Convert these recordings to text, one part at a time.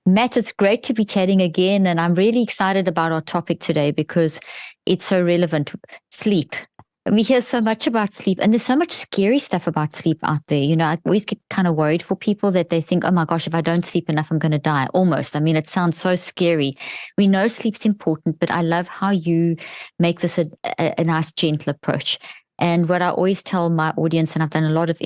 Matt, it's great to be chatting again. And I'm really excited about our topic today because it's so relevant. Sleep. And we hear so much about sleep, and there's so much scary stuff about sleep out there. I always get kind of worried for people that they think, oh my gosh, if I don't sleep enough, I'm going to die. Almost. I mean, it sounds so scary. We know sleep's important, but I love how you make this a nice, gentle approach. And what I always tell my audience, and I've done a lot of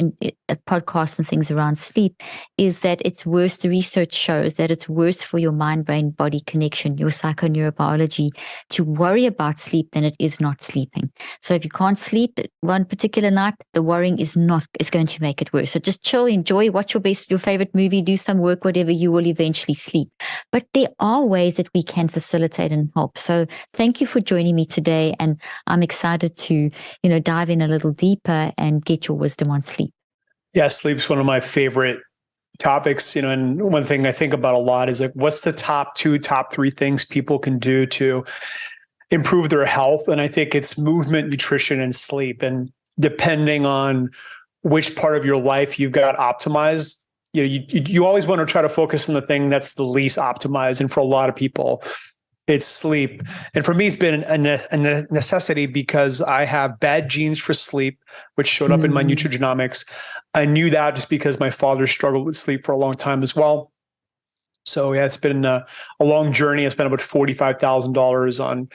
podcasts and things around sleep, is that it's worse. The research shows that it's worse for your mind-brain-body connection, your psychoneurobiology, to worry about sleep than it is not sleeping. So if you can't sleep one particular night, the worrying is going to make it worse. So just chill, enjoy, watch your favorite movie, do some work, whatever, you will eventually sleep. But there are ways that we can facilitate and help. So thank you for joining me today. And I'm excited to, dive in a little deeper and get your wisdom on sleep. Yeah, sleep's one of my favorite topics, and one thing I think about a lot is like, what's the top 3 things people can do to improve their health? And I think it's movement, nutrition, and sleep. And depending on which part of your life you've got optimized, you always want to try to focus on the thing that's the least optimized. And for a lot of people, it's sleep. And for me, it's been a necessity because I have bad genes for sleep, which showed up in my nutrigenomics. I knew that just because my father struggled with sleep for a long time as well. So yeah, it's been a long journey. I spent about $45,000 on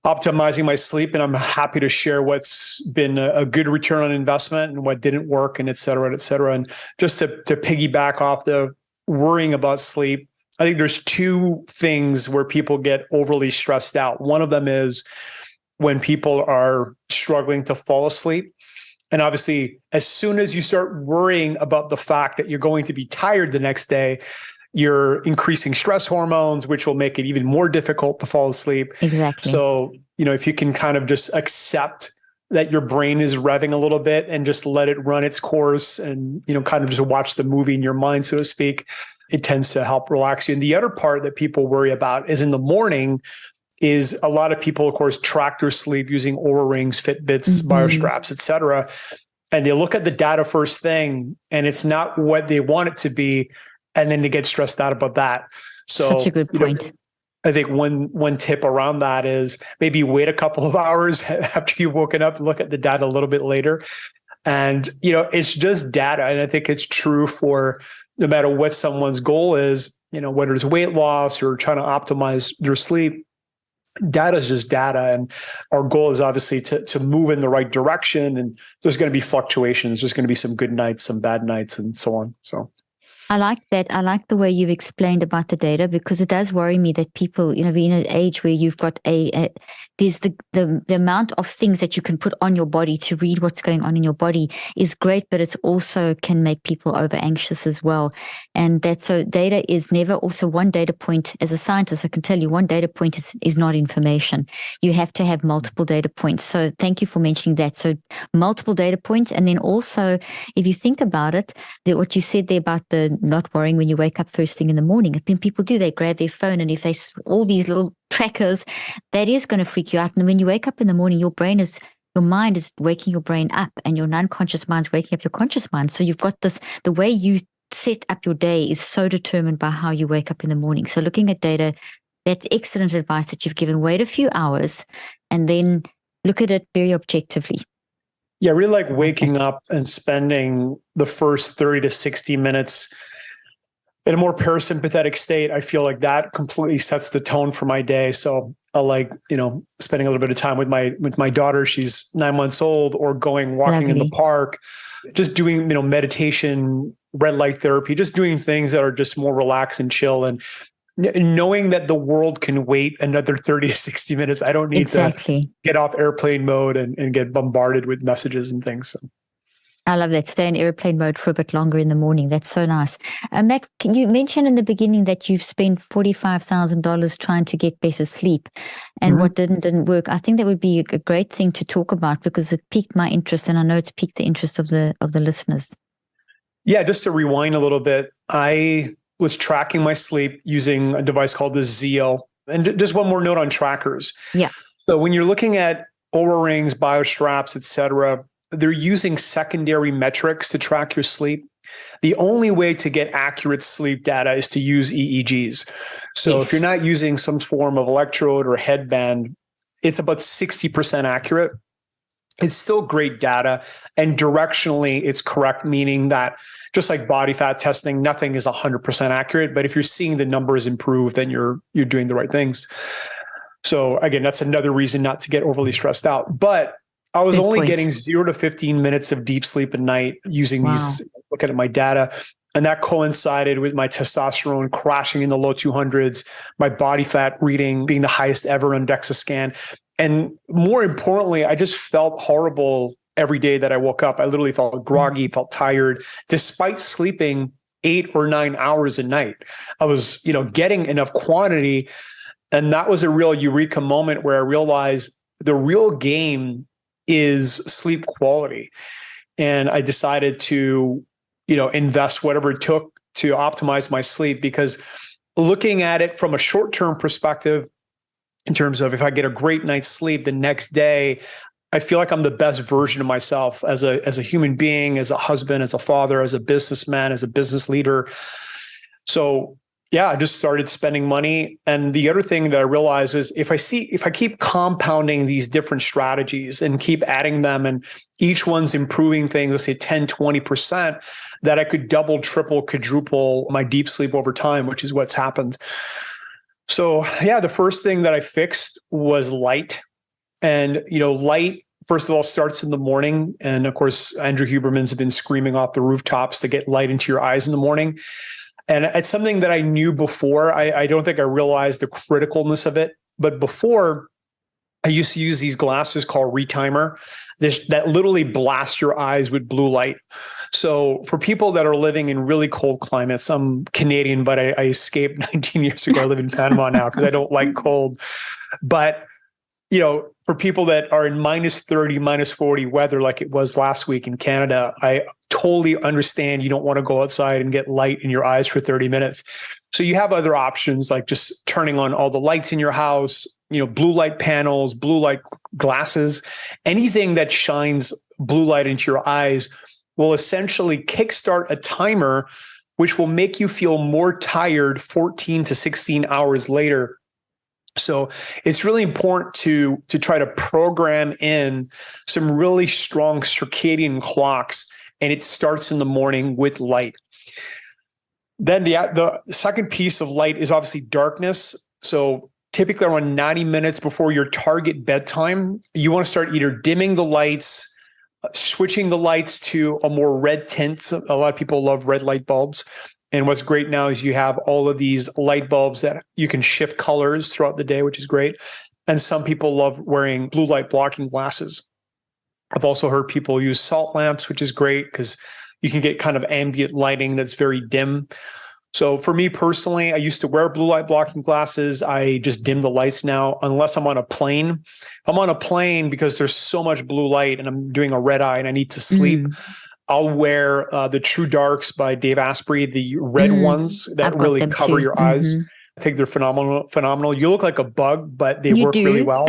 optimizing my sleep, and I'm happy to share what's been a good return on investment and what didn't work, and et cetera, et cetera. And just to piggyback off the worrying about sleep, I think there's 2 things where people get overly stressed out. One of them is when people are struggling to fall asleep. And obviously, as soon as you start worrying about the fact that you're going to be tired the next day, you're increasing stress hormones, which will make it even more difficult to fall asleep. Exactly. So, if you can kind of just accept that your brain is revving a little bit and just let it run its course and, kind of just watch the movie in your mind, so to speak, it tends to help relax you. And the other part that people worry about is in the morning is a lot of people, of course, track their sleep using Oura Rings, Fitbits, BioStraps, et cetera. And they look at the data first thing, and it's not what they want it to be. And then they get stressed out about that. So such a good point. I think one tip around that is maybe wait a couple of hours after you've woken up and look at the data a little bit later. And, it's just data. And I think it's true for no matter what someone's goal is, whether it's weight loss or trying to optimize your sleep, data is just data. And our goal is obviously to move in the right direction. And there's going to be fluctuations. There's going to be some good nights, some bad nights, and so on. So I like that. I like the way you've explained about the data, because it does worry me that people, being in an age where you've got there's the amount of things that you can put on your body to read what's going on in your body is great, but it's also can make people over anxious as well. And so data is never also one data point. As a scientist, I can tell you one data point is not information. You have to have multiple data points. So thank you for mentioning that. So multiple data points. And then also, if you think about it, what you said there about the not worrying when you wake up first thing in the morning. Then people do, they grab their phone, and if they all these little trackers, that is going to freak you out. And when you wake up in the morning, your mind is waking your brain up, and your non-conscious mind's waking up your conscious mind. So you've got this, the way you set up your day is so determined by how you wake up in the morning. So looking at data, that's excellent advice that you've given. Wait a few hours and then look at it very objectively. Yeah, really like waking up and spending the first 30 to 60 minutes in a more parasympathetic state. I feel like that completely sets the tone for my day. So I like, spending a little bit of time with my daughter. She's 9 months old, or walking in the park, just doing, meditation, red light therapy, just doing things that are just more relaxed and chill. And knowing that the world can wait another 30 to 60 minutes. I don't need to get off airplane mode and get bombarded with messages and things. So. I love that. Stay in airplane mode for a bit longer in the morning. That's so nice. Matt, you mentioned in the beginning that you've spent $45,000 trying to get better sleep, and what didn't work. I think that would be a great thing to talk about, because it piqued my interest, and I know it's piqued the interest of the listeners. Yeah, just to rewind a little bit, I was tracking my sleep using a device called the Zeo. And just one more note on trackers. Yeah. So when you're looking at Oura Rings, BioStraps, et cetera, they're using secondary metrics to track your sleep. The only way to get accurate sleep data is to use EEGs. So if you're not using some form of electrode or headband, it's about 60% accurate. It's still great data, and directionally it's correct, meaning that just like body fat testing, nothing is 100% accurate, but if you're seeing the numbers improve, then you're doing the right things. So again, that's another reason not to get overly stressed out. But I was only getting 0 to 15 minutes of deep sleep a night using these, looking at my data. And that coincided with my testosterone crashing in the low 200s, my body fat reading being the highest ever on DEXA scan. And more importantly, I just felt horrible every day that I woke up. I literally felt groggy, felt tired, despite sleeping 8 or 9 hours a night. I was, getting enough quantity. And that was a real eureka moment where I realized the real game is sleep quality. And I decided to, invest whatever it took to optimize my sleep, because looking at it from a short-term perspective, in terms of if I get a great night's sleep the next day, I feel like I'm the best version of myself as a human being, as a husband, as a father, as a businessman, as a business leader. So yeah, I just started spending money. And the other thing that I realized is if I keep compounding these different strategies and keep adding them, and each one's improving things, let's say 10, 20%, that I could double, triple, quadruple my deep sleep over time, which is what's happened. So yeah, the first thing that I fixed was light. And, light, first of all, starts in the morning. And of course, Andrew Huberman's been screaming off the rooftops to get light into your eyes in the morning. And it's something that I knew before. I don't think I realized the criticalness of it. But before, I used to use these glasses called Retimer that literally blast your eyes with blue light. So for people that are living in really cold climates, I'm Canadian, but I escaped 19 years ago. I live in Panama now because I don't like cold. But for people that are in minus 30, minus 40 weather, like it was last week in Canada, I totally understand you don't want to go outside and get light in your eyes for 30 minutes. So you have other options like just turning on all the lights in your house, blue light panels, blue light glasses, anything that shines blue light into your eyes will essentially kickstart a timer, which will make you feel more tired 14 to 16 hours later. So it's really important to try to program in some really strong circadian clocks, and it starts in the morning with light. Then the second piece of light is obviously darkness. So typically around 90 minutes before your target bedtime, you want to start either dimming the lights, switching the lights to a more red tint. A lot of people love red light bulbs. And what's great now is you have all of these light bulbs that you can shift colors throughout the day, which is great. And some people love wearing blue light blocking glasses. I've also heard people use salt lamps, which is great because you can get kind of ambient lighting that's very dim. So for me personally, I used to wear blue light blocking glasses. I just dim the lights now, unless I'm on a plane. If I'm on a plane because there's so much blue light and I'm doing a red eye and I need to sleep, I'll wear the True Darks by Dave Asprey, the red ones that really cover your eyes. I think they're phenomenal. You look like a bug, but they work really well.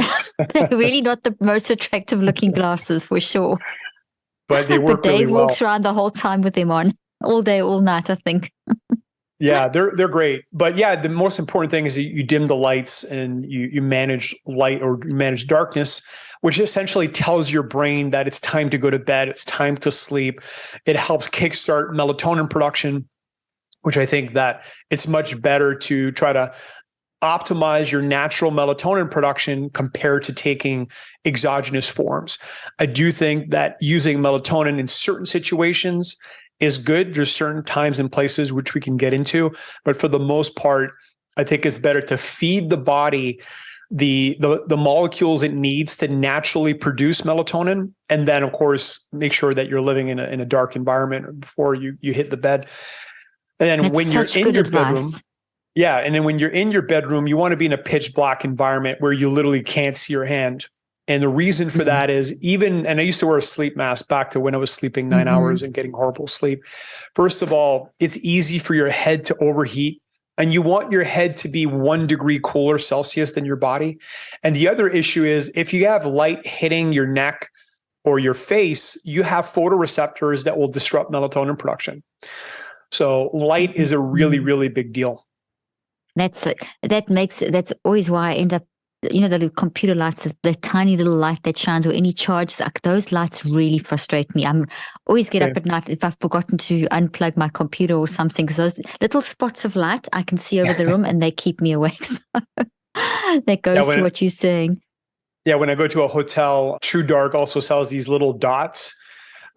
They're really not the most attractive looking glasses for sure. But they work really well. Dave walks around the whole time with them on, all day, all night, I think. Yeah, they're great. But yeah, the most important thing is that you dim the lights and you manage light or manage darkness, which essentially tells your brain that it's time to go to bed, it's time to sleep. It helps kickstart melatonin production, which I think that it's much better to try to optimize your natural melatonin production compared to taking exogenous forms. I do think that using melatonin in certain situations is good. There's certain times and places which we can get into, but for the most part, I think it's better to feed the body the molecules it needs to naturally produce melatonin, and then of course make sure that you're living in a dark environment before you hit the bed. And then when you're in your bedroom, and then when you're in your bedroom, you want to be in a pitch black environment where you literally can't see your hand. And the reason for that is and I used to wear a sleep mask back to when I was sleeping 9 hours and getting horrible sleep. First of all, it's easy for your head to overheat, and you want your head to be 1 degree cooler Celsius than your body. And the other issue is if you have light hitting your neck or your face, you have photoreceptors that will disrupt melatonin production. So light is a really, really big deal. That's always why I end up, the little computer lights, the tiny little light that shines, or any charges, those lights really frustrate me. I'm always get up at night if I've forgotten to unplug my computer or something, because those little spots of light I can see over the room and they keep me awake. So that goes to what you're saying. Yeah, when I go to a hotel, True Dark also sells these little dots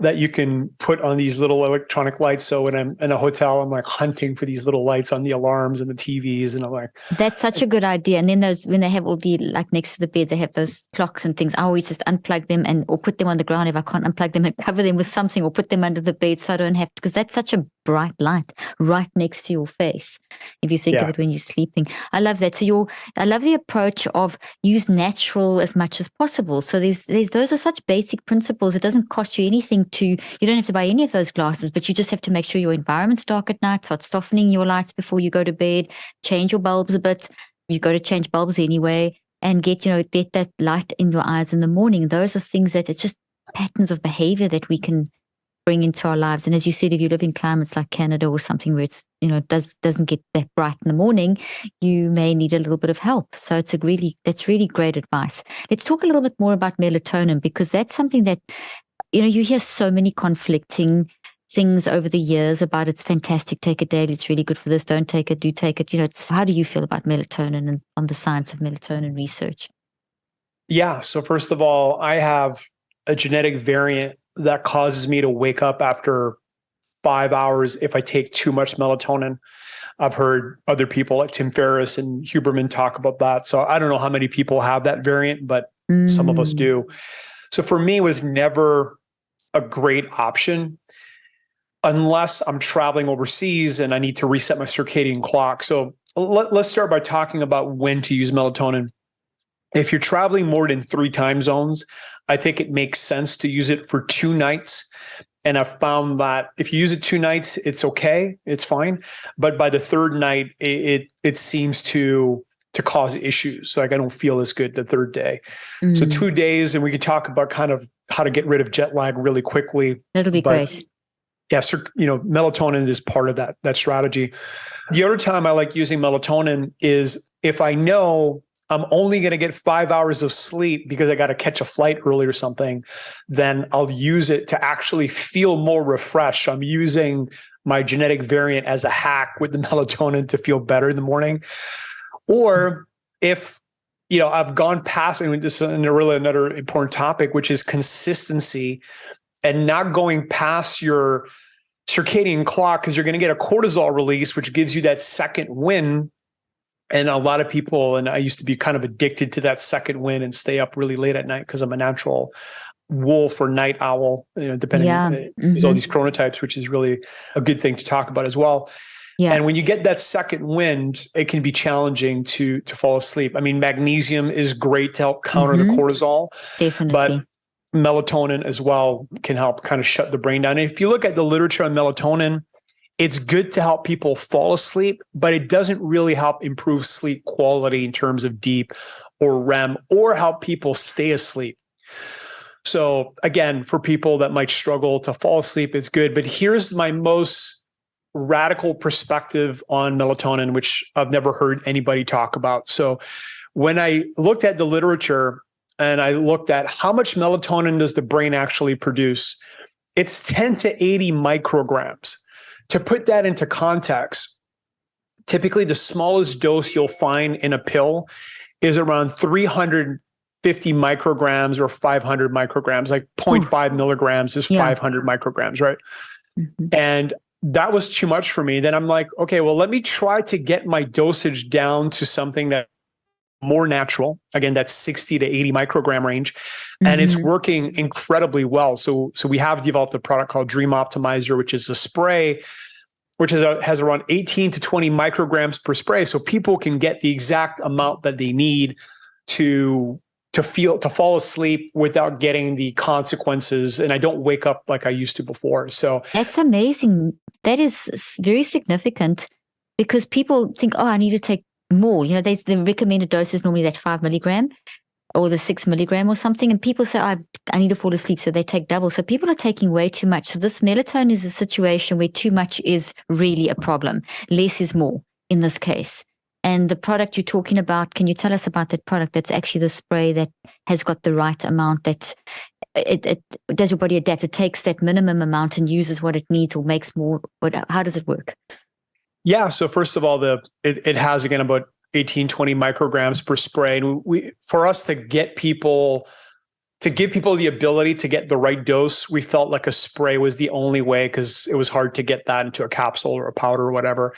that you can put on these little electronic lights. So when I'm in a hotel, I'm like hunting for these little lights on the alarms and the TVs. And I'm like, that's such a good idea. And then when they have all the, like next to the bed, they have those clocks and things. I always just unplug them or put them on the ground if I can't unplug them, and cover them with something or put them under the bed so I don't have to, because that's such a bright light right next to your face. If you think of it when you're sleeping. I love that. So I love the approach of use natural as much as possible. So those are such basic principles. It doesn't cost you anything you don't have to buy any of those glasses, but you just have to make sure your environment's dark at night, start softening your lights before you go to bed, change your bulbs a bit. You got to change bulbs anyway, and get that light in your eyes in the morning. Those are things that it's just patterns of behavior that we can bring into our lives. And as you said, if you live in climates like Canada or something where it's, doesn't get that bright in the morning, you may need a little bit of help. So that's really great advice. Let's talk a little bit more about melatonin, because that's something that, you hear so many conflicting things over the years about it's fantastic, take it daily, it's really good for this, don't take it, do take it. How do you feel about melatonin and on the science of melatonin research? Yeah. So first of all, I have a genetic variant that causes me to wake up after 5 hours if I take too much melatonin. I've heard other people like Tim Ferriss and Huberman talk about that. So I don't know how many people have that variant, but some of us do. So for me, it was never a great option unless I'm traveling overseas and I need to reset my circadian clock. So let's start by talking about when to use melatonin. If you're traveling more than 3 time zones, I think it makes sense to use it for 2 nights. And I've found that if you use it 2 nights, it's okay, it's fine. But by the 3rd night, it seems to cause issues. Like I don't feel as good the 3rd day. So 2 days, and we could talk about kind of how to get rid of jet lag really quickly. That'll be great. Yeah, so, melatonin is part of that strategy. The other time I like using melatonin is if I know I'm only going to get 5 hours of sleep because I got to catch a flight early or something, then I'll use it to actually feel more refreshed. I'm using my genetic variant as a hack with the melatonin to feel better in the morning. Or if, I've gone past, and this is another important topic, which is consistency and not going past your circadian clock, because you're going to get a cortisol release, which gives you that second win. And a lot of people, and I used to be kind of addicted to that second win and stay up really late at night because I'm a natural wolf or night owl, depending on there's all these chronotypes, which is really a good thing to talk about as well. Yeah. And when you get that second wind, it can be challenging to fall asleep. I mean, magnesium is great to help counter the cortisol. Definitely. But melatonin as well can help kind of shut the brain down. And if you look at the literature on melatonin, it's good to help people fall asleep, but it doesn't really help improve sleep quality in terms of deep or REM, or help people stay asleep. So again, for people that might struggle to fall asleep, it's good. But here's my most radical perspective on melatonin, which I've never heard anybody talk about. So when I looked at the literature and I looked at how much melatonin does the brain actually produce, it's 10 to 80 micrograms. To put that into context, typically the smallest dose you'll find in a pill is around 350 micrograms or 500 micrograms, like 0.5 milligrams is 500 micrograms, right? And that was too much for me. Then I'm like, okay, well, let me try to get my dosage down to something that more natural. Again, that's 60 to 80 microgram range. And it's working incredibly well. So we have developed a product called BiOptimizer, which is a spray, which has around 18 to 20 micrograms per spray. So people can get the exact amount that they need to fall asleep without getting the consequences. And I don't wake up like I used to before. So that's amazing. That is very significant, because people think, oh, I need to take more. The recommended dose is normally that 5 milligram. or the 6 milligram or something. And people say, I need to fall asleep. So they take double. So people are taking way too much. So this melatonin is a situation where too much is really a problem. Less is more in this case. And the product you're talking about, can you tell us about that product? That's actually the spray that has got the right amount, that it does your body adapt? It takes that minimum amount and uses what it needs or makes more. How does it work? Yeah. So first of all, it has, again, about 18, 20 micrograms per spray. And for us to give people the ability to get the right dose, we felt like a spray was the only way, because it was hard to get that into a capsule or a powder or whatever.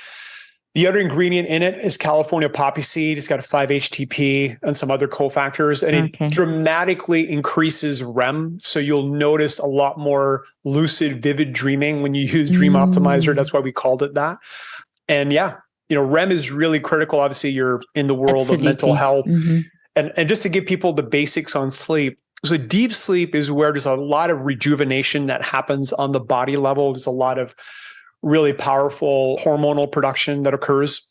The other ingredient in it is California poppy seed. It's got a 5-HTP and some other cofactors, and it dramatically increases REM. So you'll notice a lot more lucid, vivid dreaming when you use Dream Optimizer. That's why we called it that. And yeah, REM is really critical. Obviously, you're in the world of mental health. And just to give people the basics on sleep. So deep sleep is where there's a lot of rejuvenation that happens on the body level. There's a lot of really powerful hormonal production that occurs.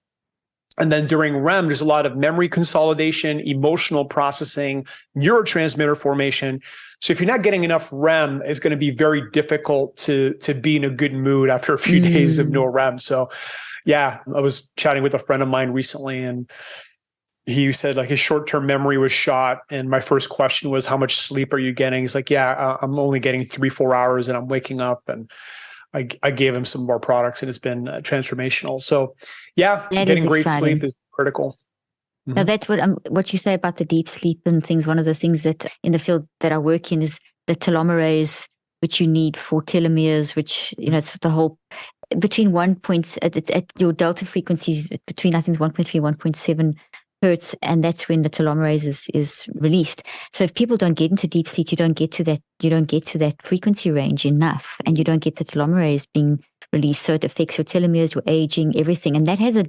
And then during REM, there's a lot of memory consolidation, emotional processing, neurotransmitter formation. So if you're not getting enough REM, it's going to be very difficult to be in a good mood after a few days of no REM. So yeah, I was chatting with a friend of mine recently, and he said like his short-term memory was shot. And my first question was, how much sleep are you getting? He's like, yeah, I'm only getting 3-4 hours and I'm waking up. And I gave him some more products, and it's been transformational. So yeah, getting great sleep is critical. Now that's what you say about the deep sleep and things. One of the things that in the field that I work in is the telomerase, which you need for telomeres, which, it's the whole between at your delta frequencies between, I think, 1.3, 1.7 hertz, and that's when the telomerase is released. So if people don't get into deep sleep, you don't get to that frequency range enough, and you don't get the telomerase being released. So it affects your telomeres, your aging, everything, and that has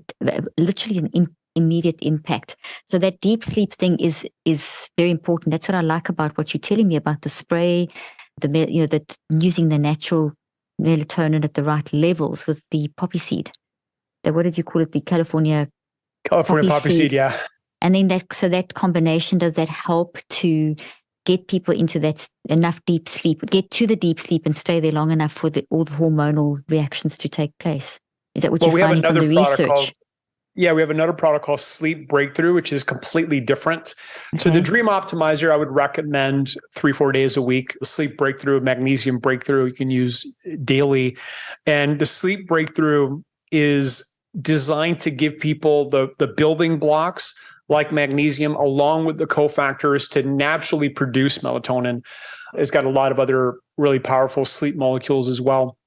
literally an immediate impact. So that deep sleep thing is very important. That's what I like about what you're telling me about the spray, that using the natural melatonin at the right levels with the poppy seed. What did you call it? The California poppy seed, yeah. And then that combination, does that help to get people into that enough deep sleep, get to the deep sleep and stay there long enough for all the hormonal reactions to take place? Is that what you're finding from the research? We have another product called Sleep Breakthrough, which is completely different. Okay. So the Dream Optimizer, I would recommend 3-4 days a week. The Sleep Breakthrough, Magnesium Breakthrough, you can use daily. And the Sleep Breakthrough is designed to give people the building blocks like magnesium, along with the cofactors to naturally produce melatonin. It's got a lot of other really powerful sleep molecules as well,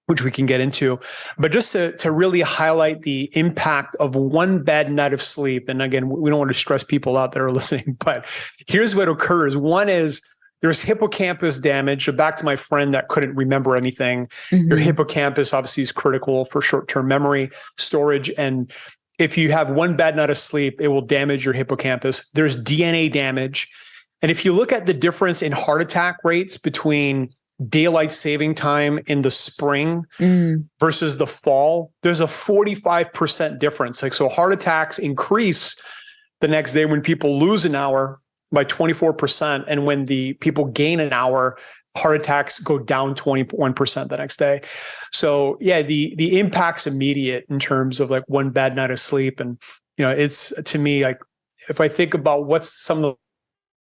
which we can get into. But just to really highlight the impact of one bad night of sleep. And again, we don't want to stress people out there listening, but here's what occurs. One is there's hippocampus damage. So back to my friend that couldn't remember anything. Your hippocampus obviously is critical for short-term memory storage. And if you have one bad night of sleep, it will damage your hippocampus. There's DNA damage. And if you look at the difference in heart attack rates between daylight saving time in the spring versus the fall, there's a 45% difference. So heart attacks increase the next day when people lose an hour by 24. And when the people gain an hour, heart attacks go down 21% the next day. So yeah, the impact's immediate in terms of like one bad night of sleep. And, it's, to me, like, if I think about what's some of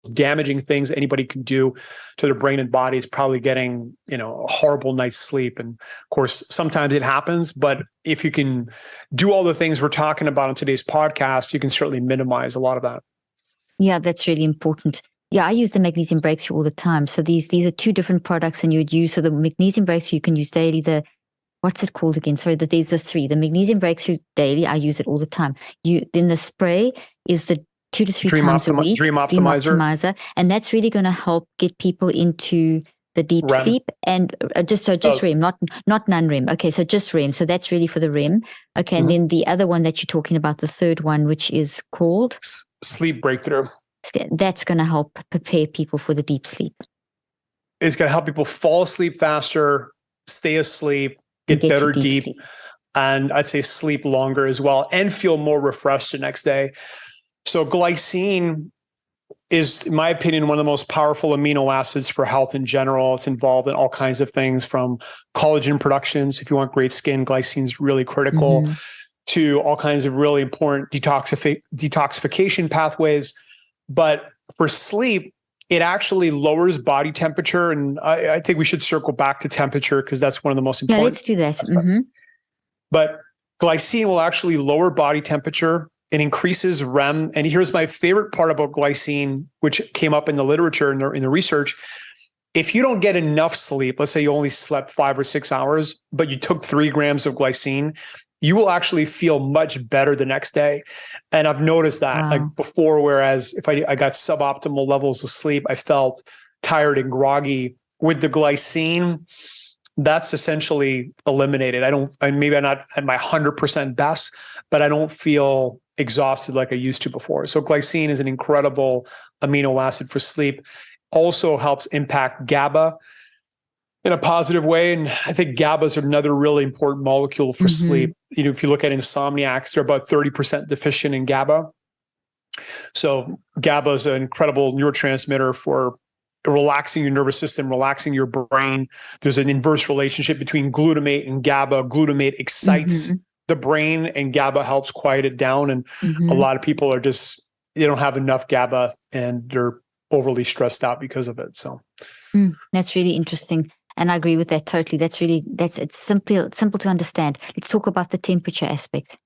the damaging things anybody can do to their brain and body, is probably getting, a horrible night's sleep. And of course, sometimes it happens, but if you can do all the things we're talking about on today's podcast, you can certainly minimize a lot of that. Yeah, that's really important. Yeah, I use the Magnesium Breakthrough all the time. So these are two different products, and you would use, so the Magnesium Breakthrough you can use daily. What's it called again? Sorry, there's the three. The Magnesium Breakthrough daily, I use it all the time. Then the spray is the 2 to 3 times a week. Dream Optimizer. And that's really going to help get people into the deep sleep, and just REM, not non-REM. Okay, so just REM. So that's really for the REM. Okay, and then the other one that you're talking about, the third one, which is called Sleep Breakthrough. That's going to help prepare people for the deep sleep. It's going to help people fall asleep faster, stay asleep, get better deep, and I'd say sleep longer as well, and feel more refreshed the next day. So glycine is, in my opinion, one of the most powerful amino acids for health in general. It's involved in all kinds of things, from collagen productions. If you want great skin, glycine is really critical, to all kinds of really important detoxification pathways. But for sleep, it actually lowers body temperature. And I think we should circle back to temperature because that's one of the most important. Yeah, let's do that. But glycine will actually lower body temperature. It increases REM. And here's my favorite part about glycine, which came up in the literature, in the research. If you don't get enough sleep, let's say you only slept 5 or 6 hours, but you took 3 grams of glycine, you will actually feel much better the next day. And I've noticed that like before, whereas if I got suboptimal levels of sleep, I felt tired and groggy. With the glycine, that's essentially eliminated. Maybe I'm not at my 100% best, but I don't feel exhausted like I used to before. So glycine is an incredible amino acid for sleep. Also helps impact GABA in a positive way. And I think GABA is another really important molecule for sleep. If you look at insomniacs, they're about 30% deficient in GABA. So GABA is an incredible neurotransmitter for relaxing your nervous system, relaxing your brain. There's an inverse relationship between glutamate and GABA. Glutamate excites the brain and GABA helps quiet it down. And a lot of people are they don't have enough GABA and they're overly stressed out because of it. So that's really interesting. And I agree with that totally. It's simple to understand. Let's talk about the temperature aspect.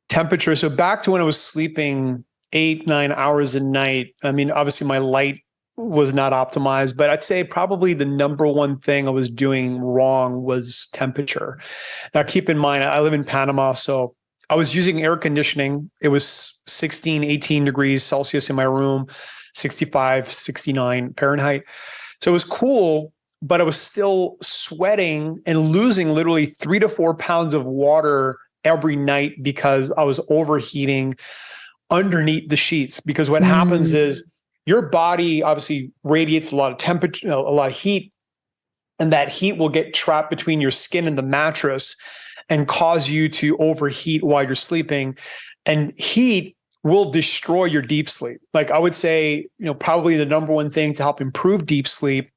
Temperature. So back to when I was sleeping 8-9 hours a night. I mean, obviously my light was not optimized, but I'd say probably the number one thing I was doing wrong was temperature. Now, keep in mind, I live in Panama, so I was using air conditioning. It was 16, 18 degrees Celsius in my room, 65, 69 Fahrenheit. So it was cool, but I was still sweating and losing literally 3 to 4 pounds of water every night because I was overheating underneath the sheets. Because what happens is your body obviously radiates a lot of temperature, a lot of heat, and that heat will get trapped between your skin and the mattress and cause you to overheat while you're sleeping. And heat will destroy your deep sleep. Like I would say, probably the number one thing to help improve deep sleep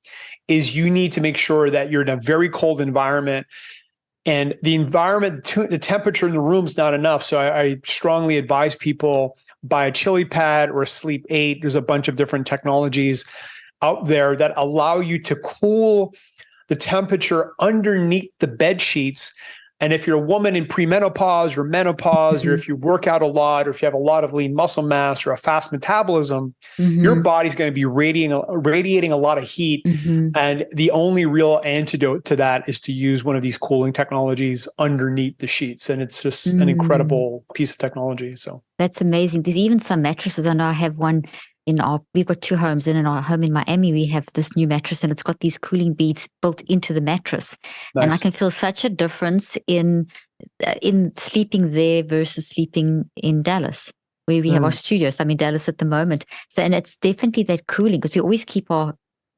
is you need to make sure that you're in a very cold environment. And the environment, the temperature in the room is not enough. So I strongly advise people buy a chili pad or a sleep aid. There's a bunch of different technologies out there that allow you to cool the temperature underneath the bed sheets. And if you're a woman in premenopause or menopause, or if you work out a lot, or if you have a lot of lean muscle mass or a fast metabolism, your body's going to be radiating a lot of heat. And the only real antidote to that is to use one of these cooling technologies underneath the sheets. And it's just an incredible piece of technology. So that's amazing. There's even some mattresses. I know I have one we've got 2 homes, and in our home in Miami, we have this new mattress and it's got these cooling beads built into the mattress. Nice. And I can feel such a difference in sleeping there versus sleeping in Dallas, where we have our studios. I'm in Dallas at the moment. So, and it's definitely that cooling, because we always keep our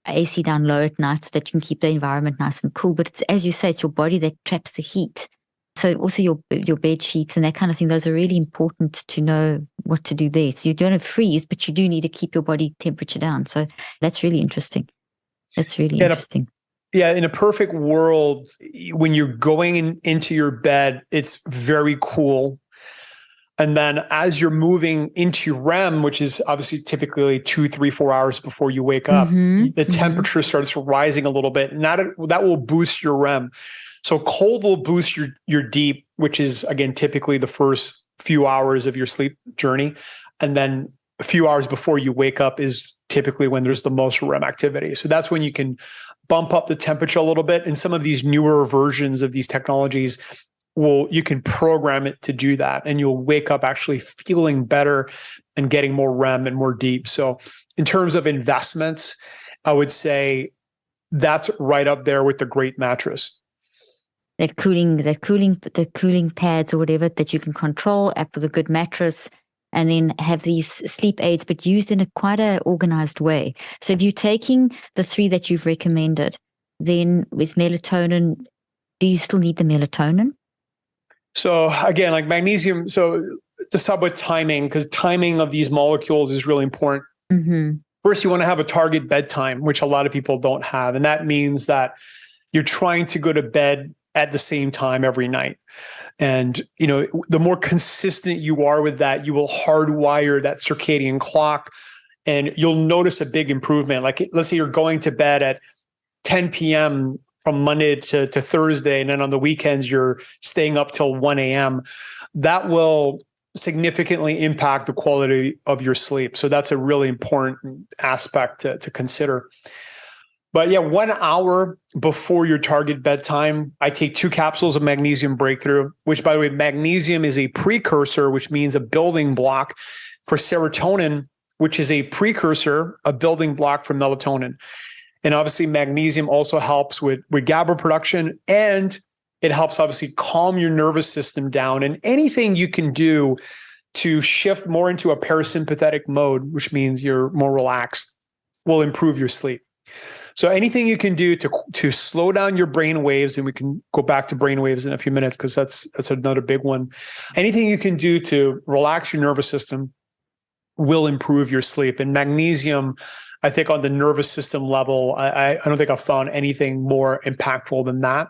AC down low at night so that you can keep the environment nice and cool. But it's, as you say, it's your body that traps the heat. So also your bed sheets and that kind of thing, those are really important to know what to do there. So you don't have freeze, but you do need to keep your body temperature down. So that's really interesting. That's really interesting. In a perfect world, when you're going into your bed, it's very cool. And then as you're moving into REM, which is obviously typically 2, 3, 4 hours before you wake up, the temperature starts rising a little bit, and that will boost your REM. So cold will boost your deep, which is, again, typically the first few hours of your sleep journey. And then a few hours before you wake up is typically when there's the most REM activity. So that's when you can bump up the temperature a little bit. And some of these newer versions of these technologies you can program it to do that. And you'll wake up actually feeling better and getting more REM and more deep. So in terms of investments, I would say that's right up there with the great mattress. The cooling pads or whatever that you can control after the good mattress, and then have these sleep aids, but used in quite an organized way. So if you're taking the 3 that you've recommended, then with melatonin, do you still need the melatonin? So again, like magnesium, so just talk about timing, because timing of these molecules is really important. Mm-hmm. First, you want to have a target bedtime, which a lot of people don't have. And that means that you're trying to go to bed at the same time every night. And, the more consistent you are with that, you will hardwire that circadian clock and you'll notice a big improvement. Like, let's say you're going to bed at 10 p.m. from Monday to Thursday, and then on the weekends, you're staying up till 1 a.m. That will significantly impact the quality of your sleep. So that's a really important aspect to consider. But yeah, 1 hour before your target bedtime, I take 2 capsules of magnesium breakthrough, which, by the way, magnesium is a precursor, which means a building block for serotonin, which is a precursor, a building block for melatonin. And obviously, magnesium also helps with GABA production, and it helps obviously calm your nervous system down. And anything you can do to shift more into a parasympathetic mode, which means you're more relaxed, will improve your sleep. So anything you can do to slow down your brain waves, and we can go back to brain waves in a few minutes because that's another big one. Anything you can do to relax your nervous system will improve your sleep. And magnesium, I think on the nervous system level, I don't think I've found anything more impactful than that.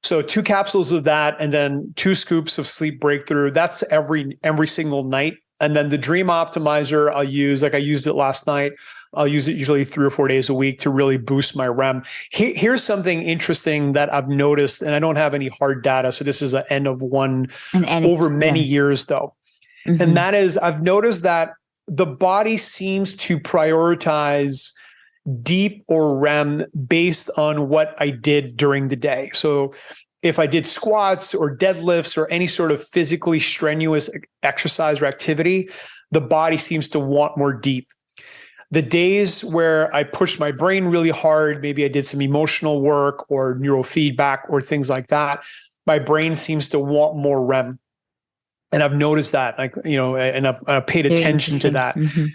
So 2 capsules of that, and then 2 scoops of sleep breakthrough. That's every single night. And then the Dream Optimizer I'll use, like I used it last night. I'll use it usually 3 or 4 days a week to really boost my REM. Here's something interesting that I've noticed, and I don't have any hard data, so this is an N of 1 over many years though. Mm-hmm. And that is, I've noticed that the body seems to prioritize deep or REM based on what I did during the day. So if I did squats or deadlifts or any sort of physically strenuous exercise or activity, the body seems to want more deep. The days where I pushed my brain really hard, maybe I did some emotional work or neurofeedback or things like that, my brain seems to want more REM. And I've noticed that, and I've paid attention to that. Mm-hmm.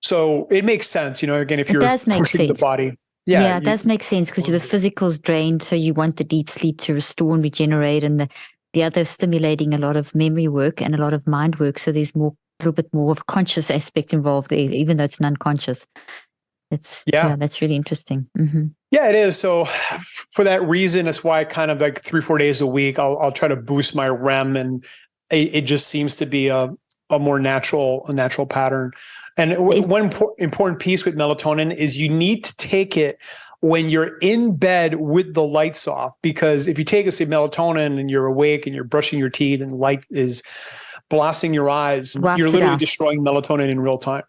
So it makes sense, again, if you're pushing the body. Yeah, it does make sense because the physical's drained, so you want the deep sleep to restore and regenerate, and the other stimulating a lot of memory work and a lot of mind work. So there's a little bit more of a conscious aspect involved there, even though it's non-conscious. That's really interesting. Mm-hmm. Yeah, it is. So for that reason, that's why kind of like 3-4 days a week, I'll try to boost my REM, and it just seems to be a more natural pattern. And one important piece with melatonin is you need to take it when you're in bed with the lights off, because if you take melatonin and you're awake and you're brushing your teeth and light is blasting your eyes, you're literally destroying melatonin in real time.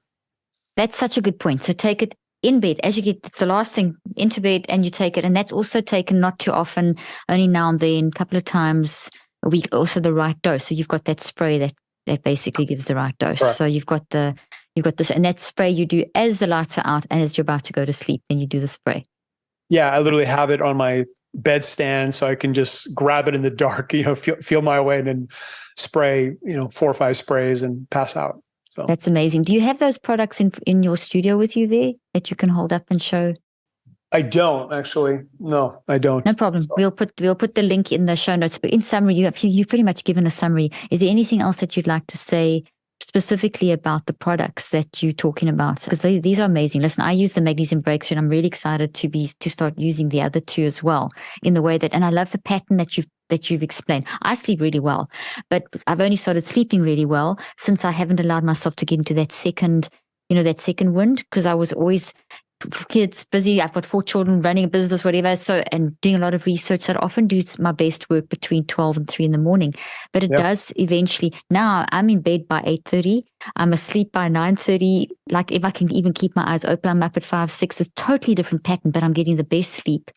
That's such a good point. So take it in bed as you get, it's the last thing, into bed, and you take it. And that's also taken not too often, only now and then, a couple of times a week, also the right dose. So you've got that spray that basically gives the right dose. Right. So you've got this, and that spray you do as the lights are out and as you're about to go to sleep, then you do the spray. Yeah, I literally have it on my bedstand, so I can just grab it in the dark, feel my way, and then spray, 4 or 5 sprays and pass out. So that's amazing. Do you have those products in your studio with you there that you can hold up and show? I don't actually. No, I don't. No problem. So we'll put the link in the show notes. But in summary, you've pretty much given a summary. Is there anything else that you'd like to say specifically about the products that you're talking about? Because these are amazing. Listen, I use the magnesium breakthrough, and I'm really excited to start using the other 2 as well in the way that, and I love the pattern that you've explained. I sleep really well, but I've only started sleeping really well since I haven't allowed myself to get into that second wind, because I was always kids busy. I've got 4 children, running a business, whatever. So, and doing a lot of research. So I often do my best work between 12 and 3 in the morning. But it does eventually. Now I'm in bed by 8:30. I'm asleep by 9:30. Like if I can even keep my eyes open, I'm up at 5, 6. It's a totally different pattern, but I'm getting the best sleep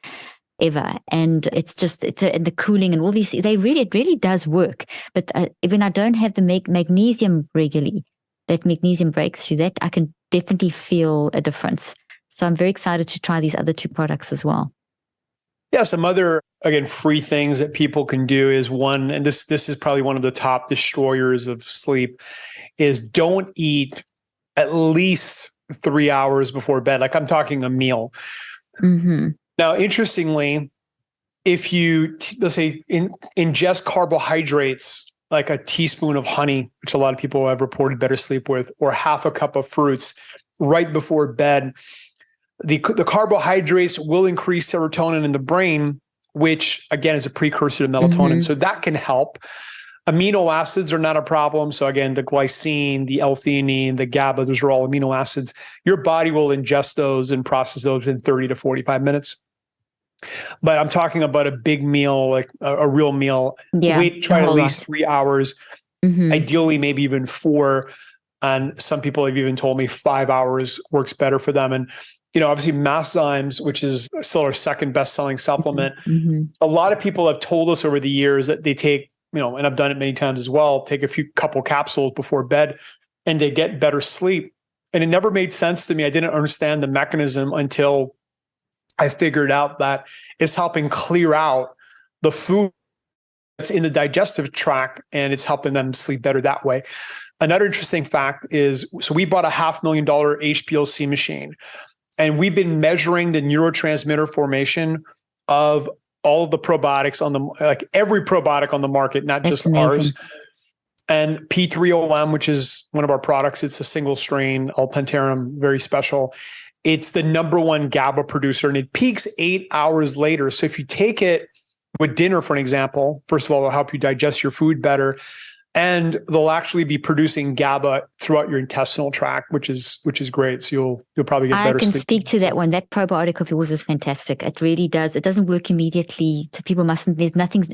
ever. And it's and the cooling and all these, it really does work. But when I don't have the magnesium regularly, that magnesium breakthrough, that I can definitely feel a difference. So I'm very excited to try these other 2 products as well. Yeah, some other, again, free things that people can do is one, and this is probably one of the top destroyers of sleep, is don't eat at least 3 hours before bed. Like I'm talking a meal. Mm-hmm. Now, interestingly, if you, let's say, ingest carbohydrates, like a teaspoon of honey, which a lot of people have reported better sleep with, or half a cup of fruits, right before bed, the carbohydrates will increase serotonin in the brain, which again is a precursor to melatonin. So that can help. Amino acids are not a problem. So again, the glycine, the L-theanine, the GABA, those are all amino acids. Your body will ingest those and process those in 30 to 45 minutes. But I'm talking about a big meal, like a real meal. Try at least 3 hours, ideally maybe even 4. And some people have even told me 5 hours works better for them. And, obviously Masszymes, which is still our second best-selling supplement. A lot of people have told us over the years that they take, and I've done it many times as well, take a couple capsules before bed and they get better sleep. And it never made sense to me. I didn't understand the mechanism until I figured out that it's helping clear out the food that's in the digestive tract, and it's helping them sleep better that way. Another interesting fact is, so we bought a $500,000 HPLC machine, and we've been measuring the neurotransmitter formation of all of the probiotics like every probiotic on the market, not just ours. And P3OM, which is one of our products, it's a single strain, Alpenterum, very special. It's the number one GABA producer, and it peaks 8 hours later. So if you take it with dinner, for an example, first of all, it'll help you digest your food better. And they'll actually be producing GABA throughout your intestinal tract, which is great. So you'll probably get better sleep. I can speak to that one. That probiotic of yours is fantastic. It really does. It doesn't work immediately. So people there's nothing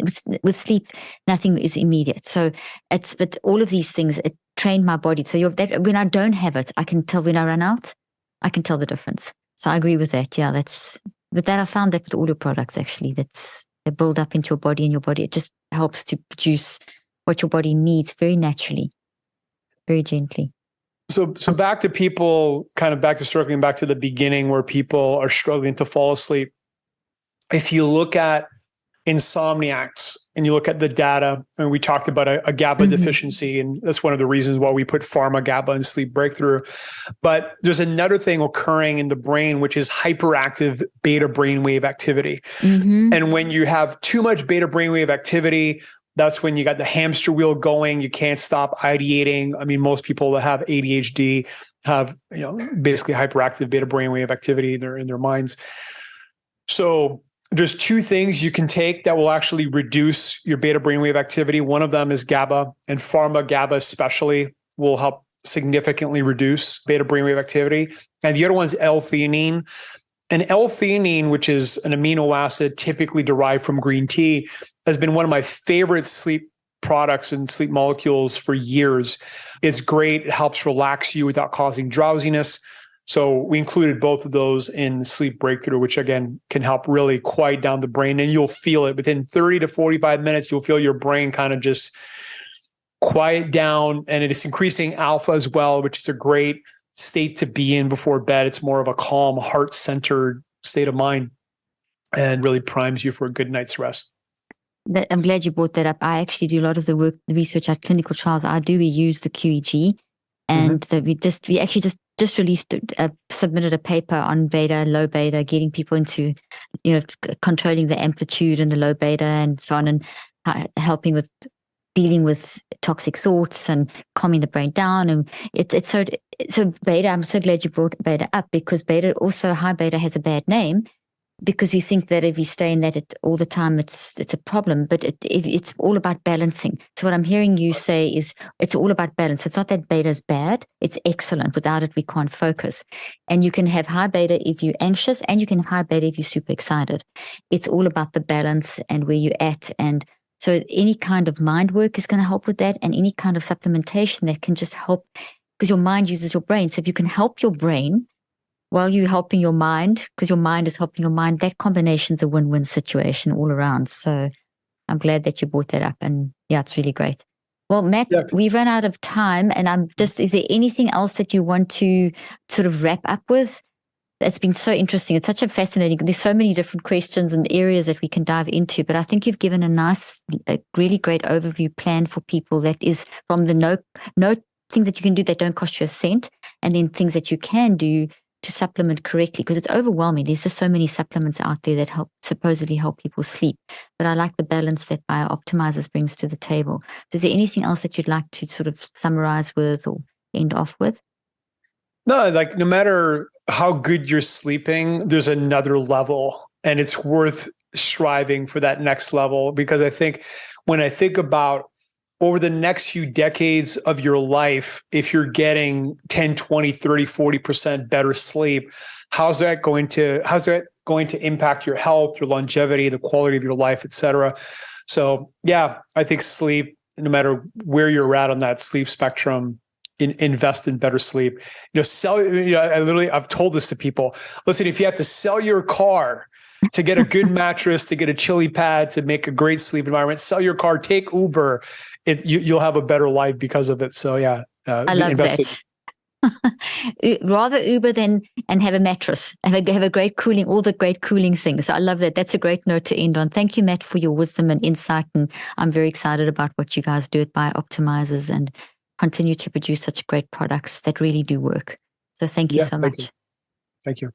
with sleep, nothing is immediate. So but all of these things, it trained my body. So when I don't have it, I can tell when I run out, I can tell the difference. So I agree with that. Yeah, but I found that with all your products, actually, they build up into your body, and your body, it just helps to produce what your body needs very naturally, very gently. So back to people, back to circling back to the beginning where people are struggling to fall asleep. If you look at insomniacs and you look at the data, and we talked about a GABA deficiency, and that's one of the reasons why we put pharma GABA and sleep breakthrough. But there's another thing occurring in the brain, which is hyperactive beta brainwave activity. And when you have too much beta brainwave activity, that's when you got the hamster wheel going. You can't stop ideating. I mean, most people that have ADHD have, basically hyperactive beta brainwave activity in their minds. So there's 2 things you can take that will actually reduce your beta brainwave activity. One of them is GABA, and pharma GABA especially will help significantly reduce beta brainwave activity. And the other one's L-theanine. And L-theanine, which is an amino acid typically derived from green tea, has been one of my favorite sleep products and sleep molecules for years. It's great. It helps relax you without causing drowsiness. So we included both of those in Sleep Breakthrough, which again can help really quiet down the brain. And you'll feel it within 30 to 45 minutes. You'll feel your brain kind of just quiet down, and it is increasing alpha as well, which is a great state to be in before bed. It's more of a calm, heart-centered state of mind, and really primes you for a good night's rest. I'm glad you brought that up. I actually do a lot of the work, the research at clinical trials. We use the QEG, and so we actually just released, submitted a paper on beta, low beta, getting people into, controlling the amplitude and the low beta and so on, and helping with dealing with toxic thoughts and calming the brain down. And it's so beta. I'm so glad you brought beta up, because beta, also high beta, has a bad name, because we think that if you stay in that all the time, it's a problem. But it's all about balancing. So what I'm hearing you say is it's all about balance. It's not that beta is bad. It's excellent. Without it, we can't focus. And you can have high beta if you're anxious, and you can have high beta if you're super excited. It's all about the balance and where you're at. And so any kind of mind work is going to help with that, and any kind of supplementation that can just help, because your mind uses your brain. So if you can help your brain while you're helping your mind, because your mind is helping your mind, that combination's a win-win situation all around. So I'm glad that you brought that up. And yeah, it's really great. Well, Matt, we've run out of time, and is there anything else that you want to sort of wrap up with? It's been so interesting. It's such a fascinating, there's so many different questions and areas that we can dive into, but I think you've given a really great overview plan for people, that is from the no things that you can do that don't cost you a cent, and then things that you can do to supplement correctly, because it's overwhelming. There's just so many supplements out there that supposedly help people sleep. But I like the balance that BiOpitimizers brings to the table. So is there anything else that you'd like to sort of summarize with or end off with? No, like no matter how good you're sleeping, there's another level, and it's worth striving for that next level. Because I think when I think about over the next few decades of your life, if you're getting 10, 20, 30, 40% better sleep, how's that going to impact your health, your longevity, the quality of your life, et cetera? So yeah, I think sleep, no matter where you're at on that sleep spectrum, invest in better sleep. I've told this to people. Listen, if you have to sell your car to get a good mattress, to get a chili pad, to make a great sleep environment, sell your car, take Uber. You'll have a better life because of it. So yeah, I love that. Rather Uber than and have a mattress, have a great cooling, all the great cooling things. So I love that. That's a great note to end on. Thank you, Matt, for your wisdom and insight. And I'm very excited about what you guys do at BiOpitimizers and continue to produce such great products that really do work. So thank you so much. Thank you.